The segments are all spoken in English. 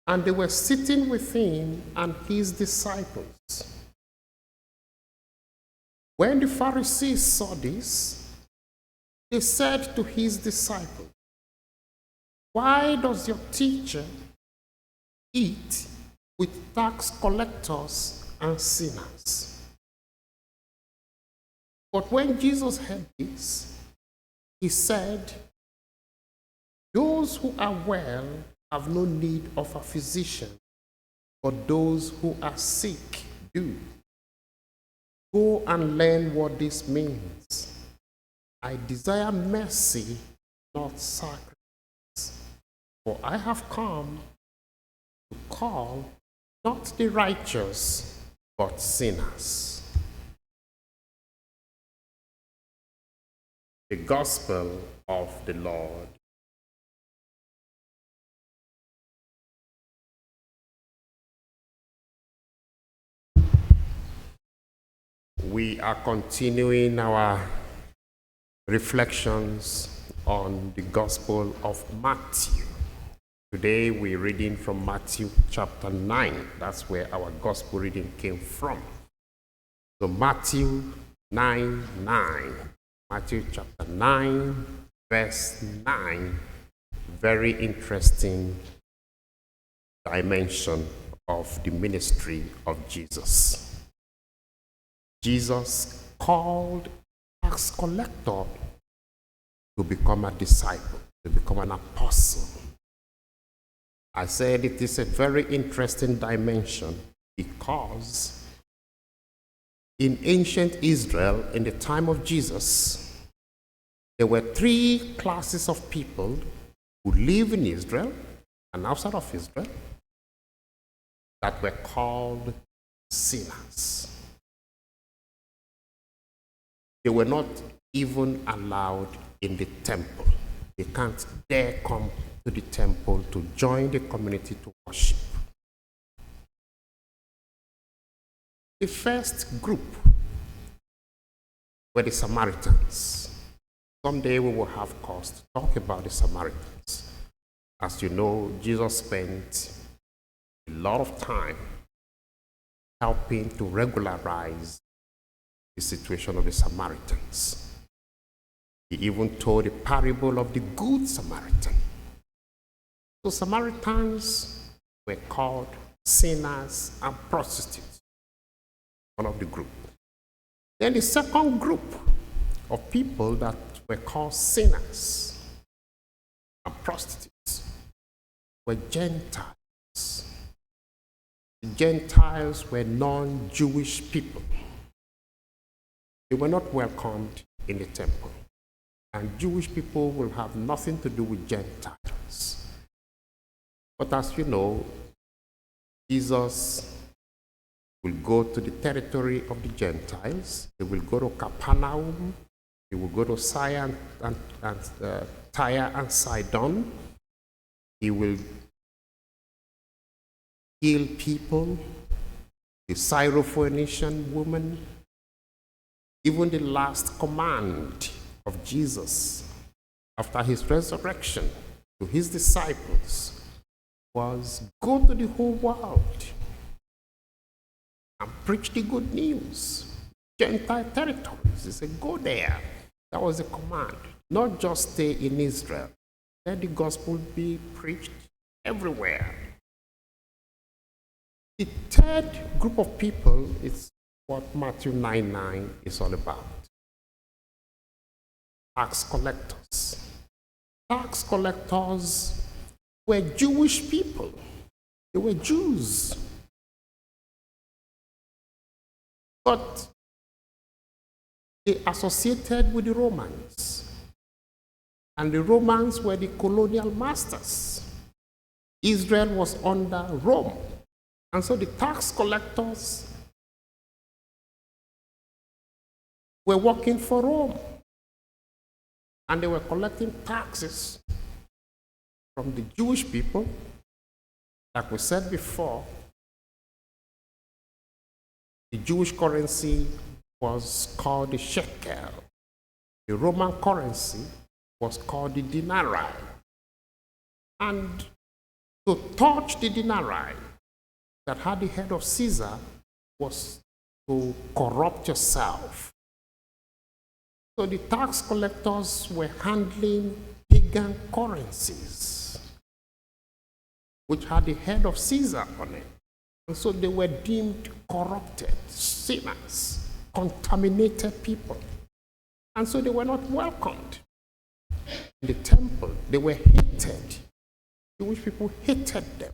and they were sitting with him and his disciples. When the Pharisees saw this, they said to his disciples, "Why does your teacher eat with tax collectors and sinners?" But when Jesus heard this, he said, "Those who are well have no need of a physician, but those who are sick do. Go and learn what this means. I desire mercy, not sacrifice, for I have come to call not the righteous, but sinners." The Gospel of the Lord. We are continuing our reflections on the Gospel of Matthew. Today we're reading from Matthew chapter 9. That's where our Gospel reading came from. So Matthew 9:9. Matthew chapter 9, verse 9. Very interesting dimension of the ministry of Jesus. Jesus called a tax collector to become a disciple, to become an apostle. I said it is a very interesting dimension because in ancient Israel, in the time of Jesus, there were three classes of people who live in Israel and outside of Israel that were called sinners. They were not even allowed in the temple. They can't dare come to the temple to join the community to worship. The first group were the Samaritans. Someday we will have cause to talk about the Samaritans. As you know, Jesus spent a lot of time helping to regularize the situation of the Samaritans. He even told the parable of the Good Samaritan. So Samaritans were called sinners and prostitutes, one of the group. Then the second group of people that were called sinners and prostitutes were Gentiles. The Gentiles were non-Jewish people. They were not welcomed in the temple. And Jewish people will have nothing to do with Gentiles. But as you know, Jesus will go to the territory of the Gentiles. He will go to Capernaum. He will go to Tyre and Sidon. He will heal people, the Syrophoenician woman. Even the last command of Jesus after his resurrection to his disciples was, "Go to the whole world and preach the good news." Gentile territories. He said, "Go there." That was the command. Not just stay in Israel. Let the gospel be preached everywhere. The third group of people is what Matthew 9:9 is all about. Tax collectors. Tax collectors were Jewish people. They were Jews. But they associated with the Romans. And the Romans were the colonial masters. Israel was under Rome. And so the tax collectors were working for Rome. And they were collecting taxes from the Jewish people. Like we said before, the Jewish currency was called the shekel. The Roman currency was called the denarii. And To touch the denarii that had the head of Caesar was to corrupt yourself. So the tax collectors were handling pagan currencies, which had the head of Caesar on it. And so they were deemed corrupted, sinners, contaminated people. And so they were not welcomed in the temple. They were hated. Jewish people hated them.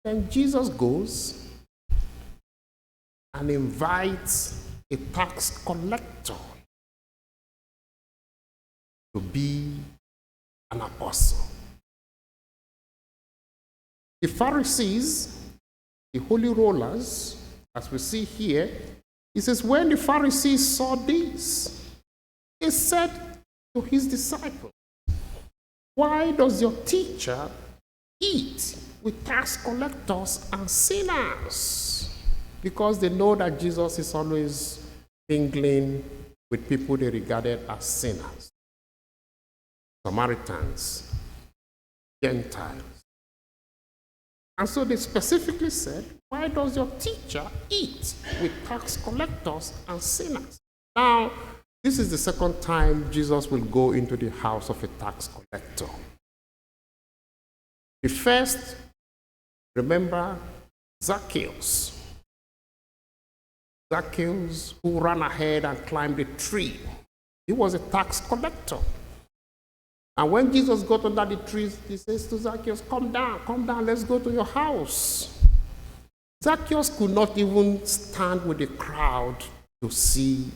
Then Jesus goes and invites a tax collector to be an apostle. The Pharisees, the holy rollers, as we see here, it says, when the Pharisees saw this, they said to his disciples, why does your teacher eat with tax collectors and sinners? Because they know that Jesus is always mingling with people they regarded as sinners. Samaritans, Gentiles. And so they specifically said, why does your teacher eat with tax collectors and sinners? Now, this is the second time Jesus will go into the house of a tax collector. The first, remember, Zacchaeus. Zacchaeus, who ran ahead and climbed a tree. He was a tax collector. And when Jesus got under the tree, he says to Zacchaeus, come down, let's go to your house. Zacchaeus could not even stand with the crowd to see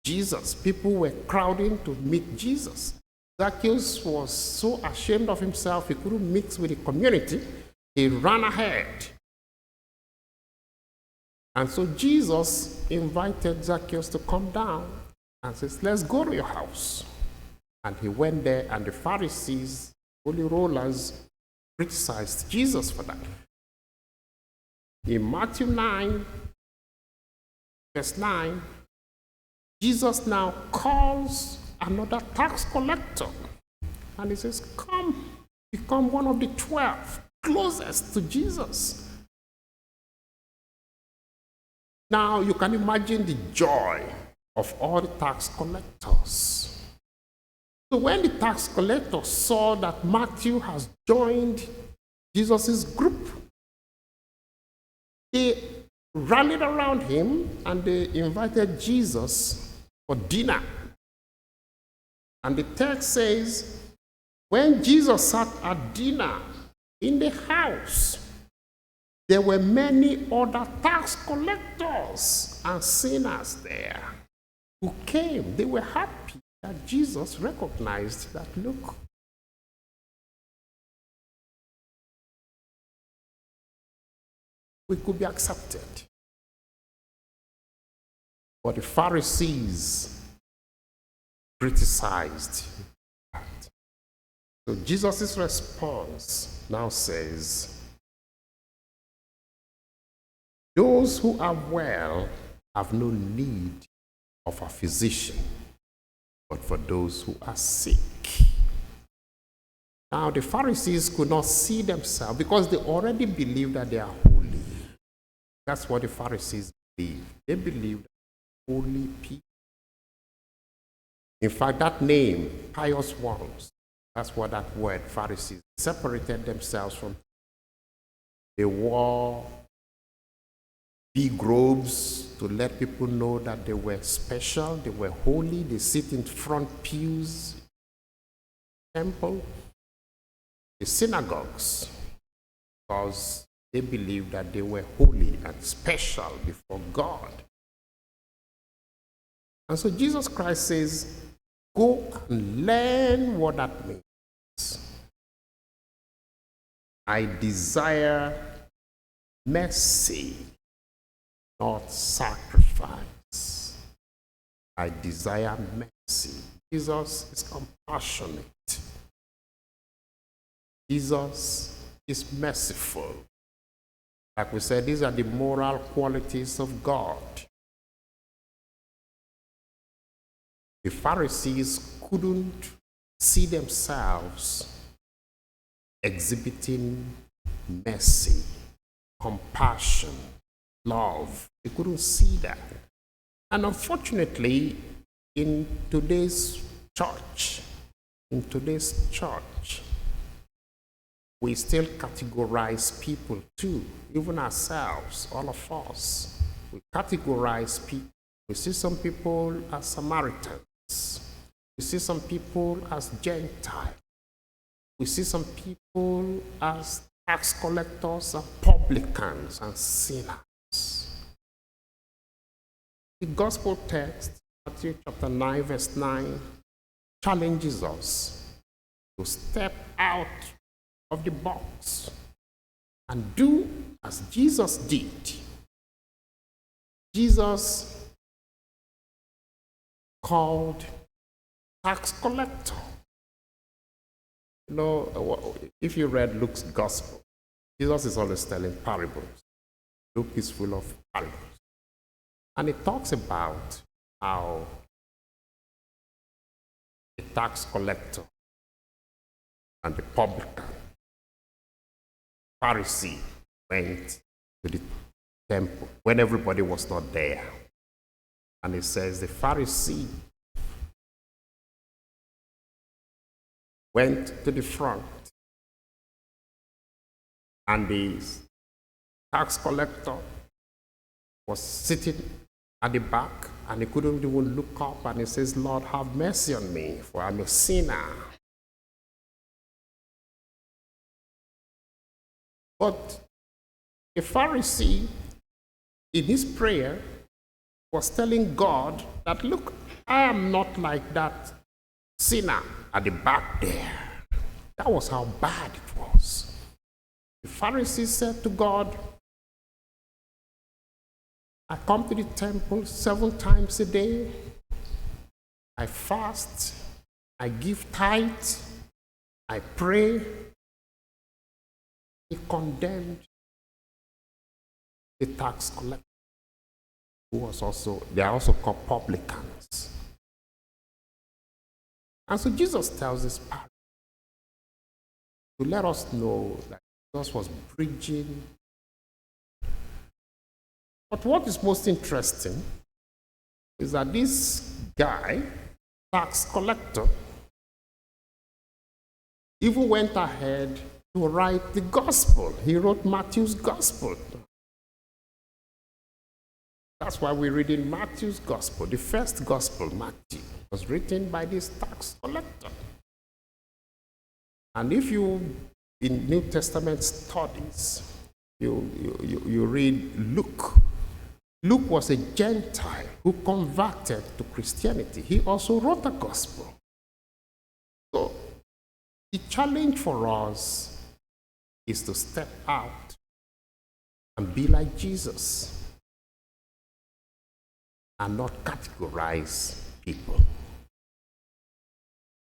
Jesus. People were crowding to meet Jesus. Zacchaeus was so ashamed of himself, he couldn't mix with the community. He ran ahead. And so Jesus invited Zacchaeus to come down and says, let's go to your house. And he went there, and the Pharisees, holy rollers, criticized Jesus for that. In Matthew 9, verse 9, Jesus now calls another tax collector. And he says, come, become one of the 12 closest to Jesus. Now you can imagine the joy of all the tax collectors. So when the tax collectors saw that Matthew has joined Jesus' group, they rallied around him and they invited Jesus for dinner. And the text says, when Jesus sat at dinner in the house, there were many other tax collectors and sinners there who came. They were happy that Jesus recognized that, look, we could be accepted. But the Pharisees criticized that. So Jesus' response now says, those who are well have no need of a physician, but for those who are sick. Now, the Pharisees could not see themselves because they already believed that they are holy. That's what the Pharisees believed. They believed that holy people. In fact, that name, pious ones, that's what that word, Pharisees, separated themselves from. They wore big robes to let people know that they were special, they were holy. They sit in front pews, temple, the synagogues, because they believed that they were holy and special before God. And so Jesus Christ says, go and learn what that means. I desire mercy, not sacrifice. I desire mercy. Jesus is compassionate. Jesus is merciful. Like we said, these are the moral qualities of God. The Pharisees couldn't see themselves exhibiting mercy, compassion, love. They couldn't see that. And unfortunately, in today's church, we still categorize people too, even ourselves, all of us. We categorize people. We see some people as Samaritans. We see some people as Gentiles. We see some people as tax collectors and publicans and sinners. The gospel text, Matthew chapter 9, verse 9, challenges us to step out of the box and do as Jesus did. Jesus called tax collector. You know, if you read Luke's gospel, Jesus is always telling parables. Luke is full of parables. And it talks about how the tax collector and the publican, Pharisee, went to the temple when everybody was not there. And it says the Pharisee went to the front, and the tax collector was sitting at the back, and he couldn't even look up, and he says, Lord, have mercy on me, for I'm a sinner. But the Pharisee, in his prayer, was telling God that, look, I am not like that sinner at the back there. That was how bad it was. The Pharisee said to God, I come to the temple 7 times a day. I fast. I give tithe. I pray. He condemned the tax collector, who was also, they are also called publicans. And so Jesus tells this parable to let us know that Jesus was bridging. But what is most interesting is that this guy, tax collector, even went ahead to write the gospel. He wrote Matthew's gospel. That's why we read in Matthew's gospel. The first gospel, Matthew, was written by this tax collector. And if you, in New Testament studies, you read Luke. Luke was a Gentile who converted to Christianity. He also wrote a gospel. So the challenge for us is to step out and be like Jesus and not categorize people.